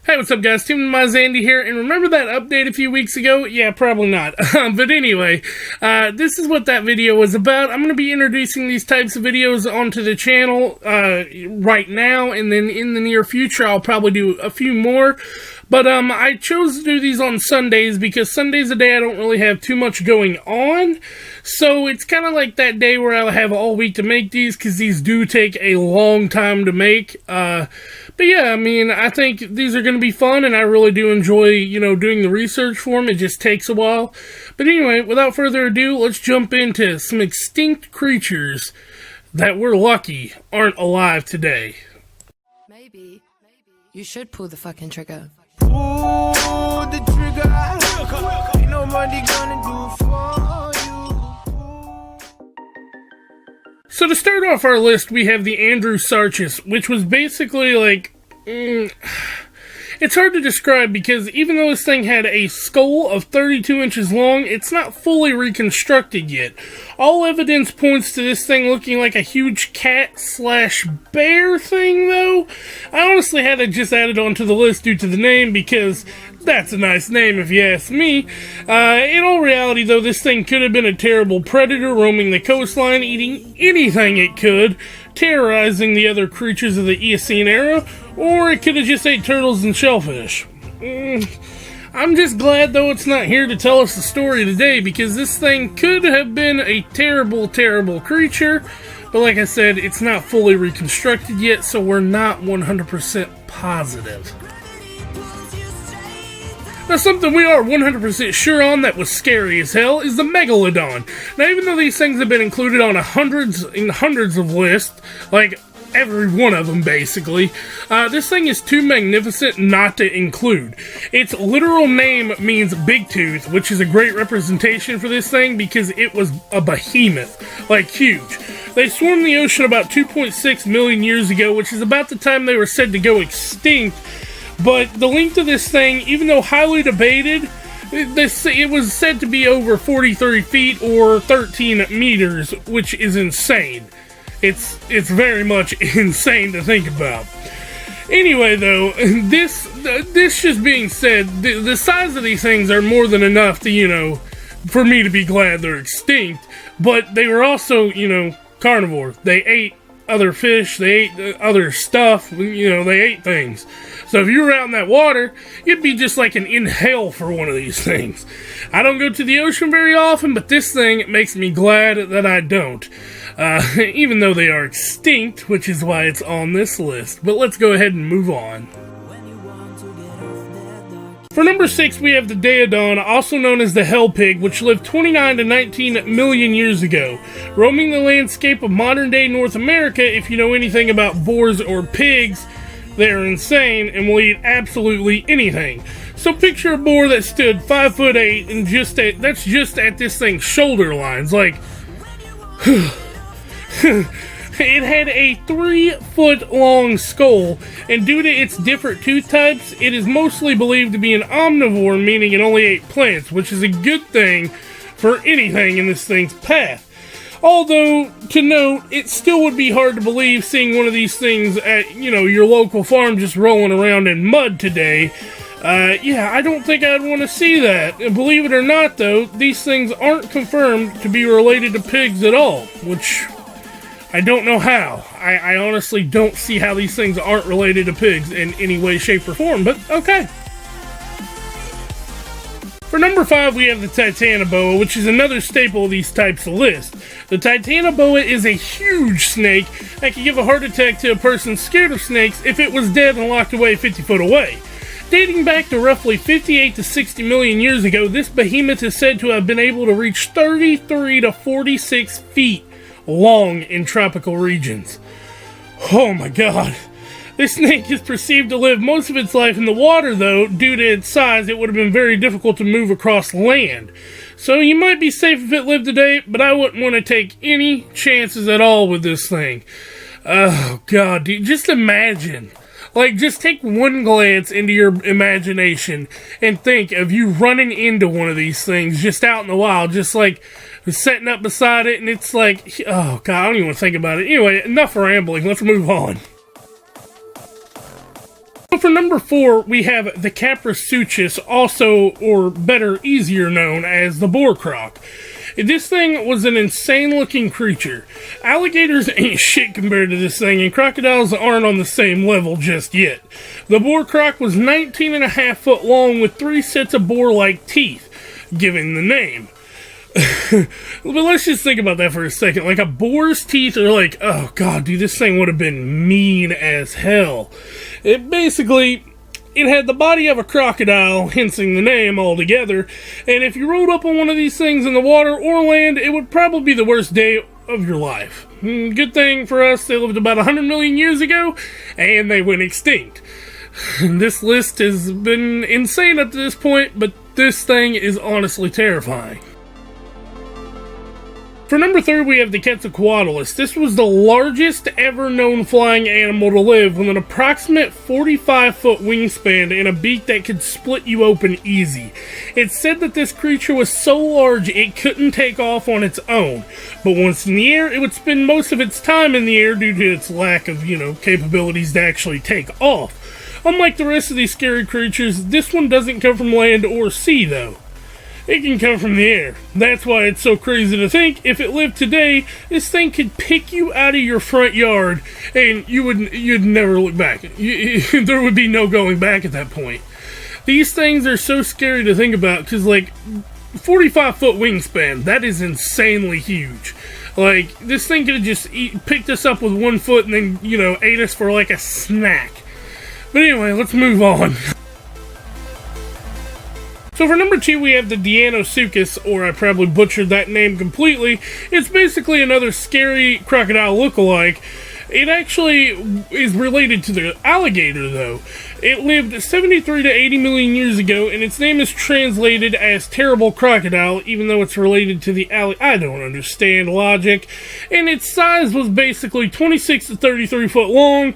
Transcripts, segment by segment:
Hey, what's up guys, TeamDemise Andy here, and remember that update a few weeks ago? Yeah, probably not. But anyway, this is what that video was about. I'm going to be introducing these types of videos onto the channel right now, and then in the near future I'll probably do a few more. But I chose to do these on Sundays because Sunday's a day I don't really have too much going on. So it's kind of like that day where I'll have all week to make these because these do take a long time to make. But yeah, I mean, I think these are going to be fun and I really do enjoy, you know, doing the research for them. It just takes a while. But anyway, without further ado, let's jump into some extinct creatures that we're lucky aren't alive today. Maybe you should pull the fucking trigger. Pull the trigger. Ain't nobody gonna do for you. So to start off our list, we have the Andrewsaurus, which was basically like... it's hard to describe because even though this thing had a skull of 32 inches long, it's not fully reconstructed yet. All evidence points to this thing looking like a huge cat/bear thing, though. I honestly had it just added onto the list due to the name because that's a nice name if you ask me. In all reality, though, this thing could have been a terrible predator roaming the coastline, eating anything it could, terrorizing the other creatures of the Eocene era, or it could have just ate turtles and shellfish. I'm just glad, though, it's not here to tell us the story today, because this thing could have been a terrible, terrible creature, but like I said, it's not fully reconstructed yet, so we're not 100% positive. Now, something we are 100% sure on that was scary as hell is the Megalodon. Now, even though these things have been included on hundreds of lists, like every one of them basically, this thing is too magnificent not to include. Its literal name means big tooth, which is a great representation for this thing because it was a behemoth, like huge. They swarmed the ocean about 2.6 million years ago, which is about the time they were said to go extinct. But the length of this thing, even though highly debated, it was said to be over 43 feet or 13 meters, which is insane. It's very much insane to think about. Anyway, though, this just being said, the size of these things are more than enough to, you know, for me to be glad they're extinct. But they were also, you know, carnivore. They ate other fish, they ate other stuff, you know, they ate things. So if you were out in that water, you'd be just like an inhale for one of these things. I don't go to the ocean very often, but this thing makes me glad that I don't. Even though they are extinct, which is why it's on this list. But let's go ahead and move on. For number 6, we have the Deana, also known as the Hell Pig, which lived 29 to 19 million years ago, roaming the landscape of modern-day North America. If you know anything about boars or pigs, they're insane and will eat absolutely anything. So picture a boar that stood 5'8" and that's just at this thing's shoulder lines, like... It had a 3-foot long skull, and due to its different tooth types, it is mostly believed to be an omnivore, meaning it only ate plants, which is a good thing for anything in this thing's path. Although, to note, it still would be hard to believe seeing one of these things at, you know, your local farm just rolling around in mud today. Yeah, I don't think I'd want to see that. And believe it or not, though, these things aren't confirmed to be related to pigs at all, which... I don't know how. I honestly don't see how these things aren't related to pigs in any way, shape, or form, but okay. For number 5, we have the Titanoboa, which is another staple of these types of lists. The Titanoboa is a huge snake that can give a heart attack to a person scared of snakes if it was dead and locked away 50 foot away. Dating back to roughly 58 to 60 million years ago, this behemoth is said to have been able to reach 33 to 46 feet long in tropical regions. Oh my god. This snake is perceived to live most of its life in the water, though. Due to its size, it would have been very difficult to move across land. So you might be safe if it lived today, but I wouldn't want to take any chances at all with this thing. Oh god, dude, just imagine. Like, just take one glance into your imagination and think of you running into one of these things just out in the wild, just like setting up beside it, and it's like, oh god, I don't even want to think about it. Anyway, enough rambling, let's move on. So for number 4, we have the Caprisuchus, also, or better, easier known as the boar croc. This thing was an insane-looking creature. Alligators ain't shit compared to this thing, and crocodiles aren't on the same level just yet. The boar croc was 19.5 foot long with 3 sets of boar-like teeth, giving the name. But let's just think about that for a second. Like, a boar's teeth are like, oh god, dude, this thing would have been mean as hell. It had the body of a crocodile, hensing the name altogether, and if you rolled up on one of these things in the water or land, it would probably be the worst day of your life. Good thing for us, they lived about 100 million years ago, and they went extinct. This list has been insane up to this point, but this thing is honestly terrifying. For number 3, we have the Quetzalcoatlus. This was the largest ever known flying animal to live, with an approximate 45-foot wingspan and a beak that could split you open easy. It's said that this creature was so large it couldn't take off on its own, but once in the air, it would spend most of its time in the air due to its lack of, capabilities to actually take off. Unlike the rest of these scary creatures, this one doesn't come from land or sea, though. It can come from the air. That's why it's so crazy to think, if it lived today, this thing could pick you out of your front yard, and you'd never look back. There would be no going back at that point. These things are so scary to think about, because, 45-foot wingspan, that is insanely huge. This thing could have just picked us up with 1 foot and then, ate us for a snack. But anyway, let's move on. So for number 2, we have the Deana Circus, or I probably butchered that name completely. It's basically another scary crocodile lookalike. It actually is related to the alligator, though. It lived 73 to 80 million years ago, and its name is translated as terrible crocodile, even though it's related to the I don't understand logic. And its size was basically 26 to 33 foot long.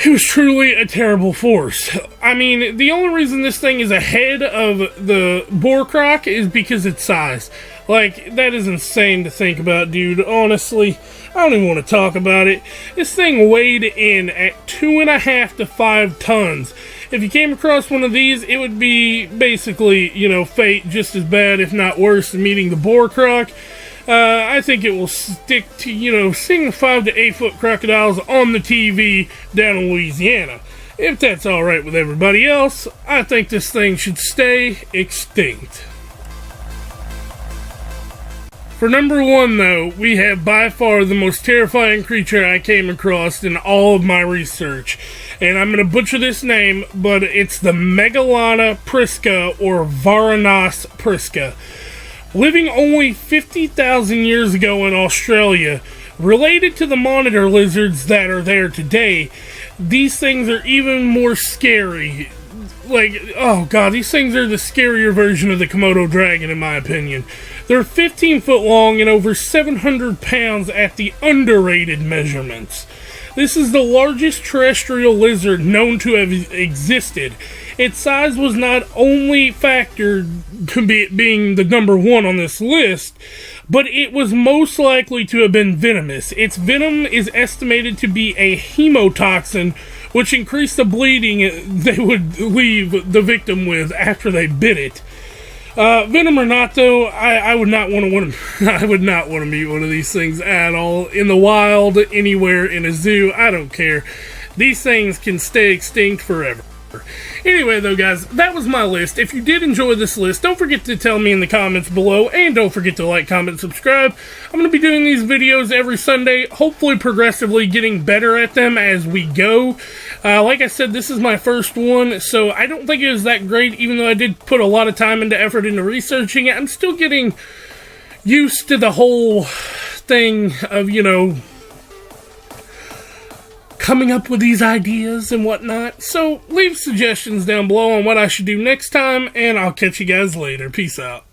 It was truly a terrible force. I mean, the only reason this thing is ahead of the boar croc is because its size. That is insane to think about, dude. Honestly, I don't even want to talk about it. This thing weighed in at 2.5 to 5 tons. If you came across one of these, it would be basically, fate just as bad, if not worse, than meeting the boar croc. I think it will stick to, seeing 5 to 8 foot crocodiles on the TV down in Louisiana. If that's alright with everybody else, I think this thing should stay extinct. For number 1, though, we have by far the most terrifying creature I came across in all of my research. And I'm going to butcher this name, but it's the Megalodon prisca, or Varanus prisca. Living only 50,000 years ago in Australia, related to the monitor lizards that are there today, these things are even more scary. Oh god, these things are the scarier version of the Komodo Dragon, in my opinion. They're 15 foot long and over 700 pounds at the underrated measurements. This is the largest terrestrial lizard known to have existed. Its size was not only factored to being the number 1 on this list, but it was most likely to have been venomous. Its venom is estimated to be a hemotoxin, which increased the bleeding they would leave the victim with after they bit it. Venom or not, though, I would not want to I would not want to meet one of these things at all. In the wild, anywhere, in a zoo, I don't care. These things can stay extinct forever. Anyway, though, guys, that was my list. If you did enjoy this list, don't forget to tell me in the comments below, and don't forget to like, comment, subscribe. I'm going to be doing these videos every Sunday, hopefully progressively getting better at them as we go. Like I said, this is my first one, so I don't think it was that great, even though I did put a lot of time and effort into researching it. I'm still getting used to the whole thing of, coming up with these ideas and whatnot. So leave suggestions down below on what I should do next time, and I'll catch you guys later. Peace out.